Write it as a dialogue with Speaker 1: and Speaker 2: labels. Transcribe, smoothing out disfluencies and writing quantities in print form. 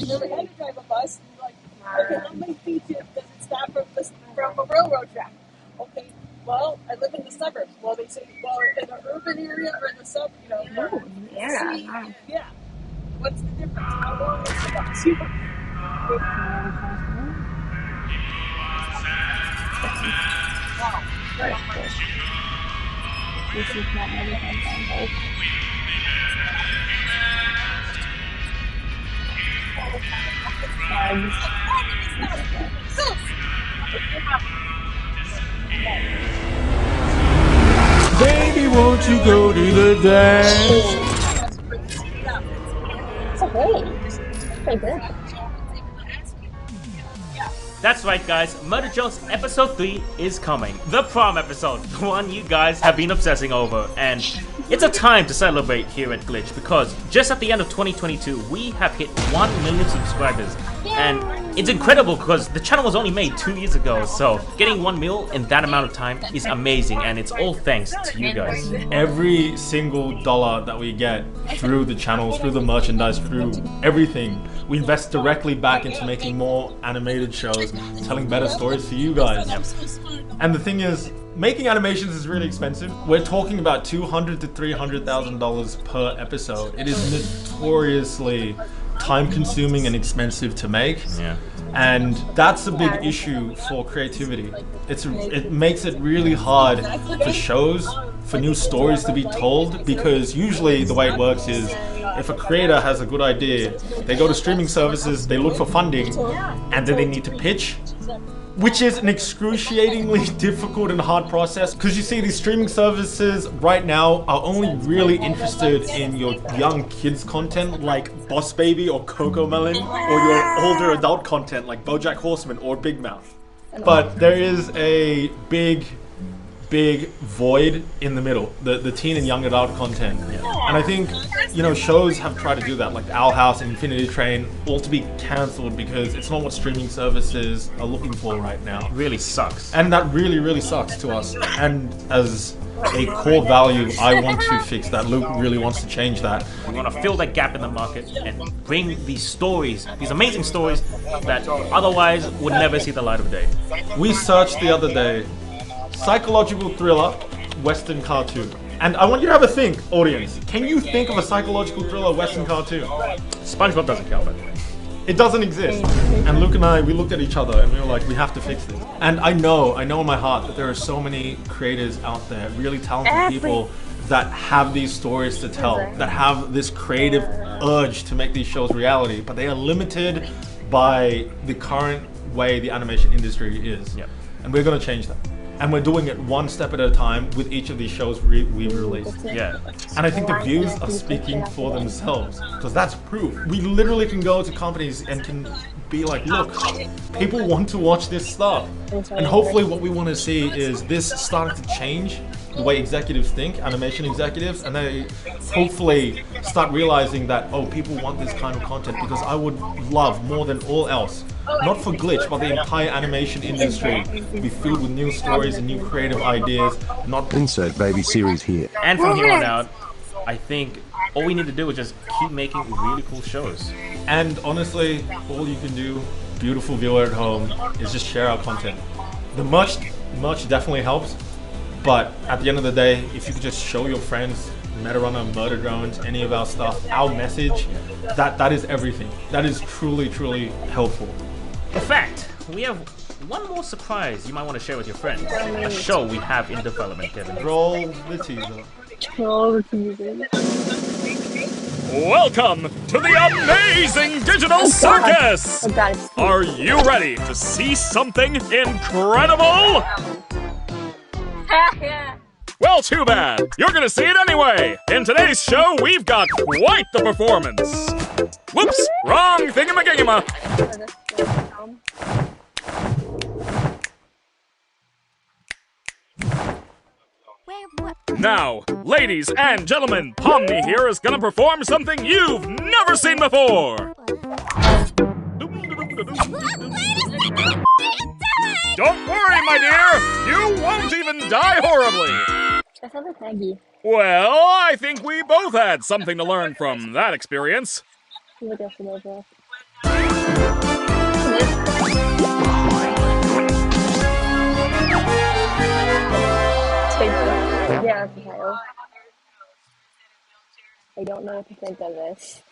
Speaker 1: You never had to drive a bus. You're like, okay, how many feet does it stop from a railroad track? Okay, well, I live in the suburbs. Well, they say, well, in the urban area or in the yeah. What's the difference? How long is the bus? Wow. Right.
Speaker 2: This is not everything I hope.
Speaker 3: Baby, won't you go to the dance?
Speaker 2: It's a hole. Pretty good.
Speaker 4: That's right, guys. Murder Jones Episode 3 is coming. The prom episode, the one you guys have been obsessing over. And it's a time to celebrate here at Glitch because just at the end of 2022, we have hit 1 million subscribers. And it's incredible because the channel was only made 2 years ago. So getting 1 mil in that amount of time is amazing. And it's all thanks to you guys.
Speaker 3: Every single dollar that we get through the channel, through the merchandise, through everything, we invest directly back into making more animated shows, telling better stories for you guys. And the thing is, making animations is really expensive. We're talking about $200,000 to $300,000 per episode. It is notoriously time-consuming and expensive to make.
Speaker 4: Yeah.
Speaker 3: And that's a big issue for creativity. It makes it really hard for shows, for new stories to be told, because usually the way it works is if a creator has a good idea, they go to streaming services, they look for funding, and then they need to pitch, which is an excruciatingly difficult and hard process, because you see these streaming services right now are only really interested in your young kids content like Boss Baby or Cocomelon, or your older adult content like BoJack Horseman or Big Mouth. But there is a big void in the middle, the teen and young adult content. And I think, shows have tried to do that, like Owl House and Infinity Train, all to be cancelled because it's not what streaming services are looking for right now.
Speaker 4: It really sucks.
Speaker 3: And that really, really sucks to us. And as a core value, I want to fix that. Luke really wants to change that.
Speaker 4: We want to fill that gap in the market and bring these stories, these amazing stories that otherwise would never see the light of day.
Speaker 3: We searched the other day, psychological thriller, Western cartoon. And I want you to have a think, audience. Can you think of a psychological thriller, Western cartoon?
Speaker 4: SpongeBob doesn't count, by the way.
Speaker 3: It doesn't exist. And Luke and I, we looked at each other and we were like, we have to fix this. And I know in my heart that there are so many creators out there, really talented people that have these stories to tell, that have this creative urge to make these shows reality, but they are limited by the current way the animation industry is.
Speaker 4: Yep.
Speaker 3: And we're going to change that. And we're doing it one step at a time with each of these shows we've released.
Speaker 4: Yeah.
Speaker 3: And I think the views are speaking for themselves, because that's proof. We literally can go to companies and can be like, look, people want to watch this stuff. And hopefully what we want to see is this starting to change the way executives think, animation executives, and they hopefully start realizing that, oh, people want this kind of content, because I would love more than all else, not for Glitch, but the entire animation industry be filled with new stories and new creative ideas, not
Speaker 5: insert baby series here.
Speaker 4: And from here on out, I think all we need to do is just keep making really cool shows.
Speaker 3: And honestly, all you can do, beautiful viewer at home, is just share our content. The merch definitely helps, but at the end of the day, if you could just show your friends Metarunner, Murder Drones, any of our stuff, our message, that is everything. That is truly, truly helpful.
Speaker 4: In fact, we have one more surprise you might want to share with your friends. A show we have in development, Kevin.
Speaker 3: Roll the teaser.
Speaker 2: Roll the teaser.
Speaker 6: Welcome to the amazing digital circus!
Speaker 2: Oh God, it's
Speaker 6: Are you ready to see something incredible? Well, too bad. You're gonna see it anyway. In today's show, we've got quite the performance. Whoops, wrong thingamagigama. Now, ladies and gentlemen, Pomni here is gonna perform something you've never seen before. Don't worry, my dear. You won't even die horribly.
Speaker 2: That sounds like Maggie.
Speaker 6: Well, I think we both had something to learn from that experience.
Speaker 2: You look after those. Yeah, Kyle. I don't know what to think of this.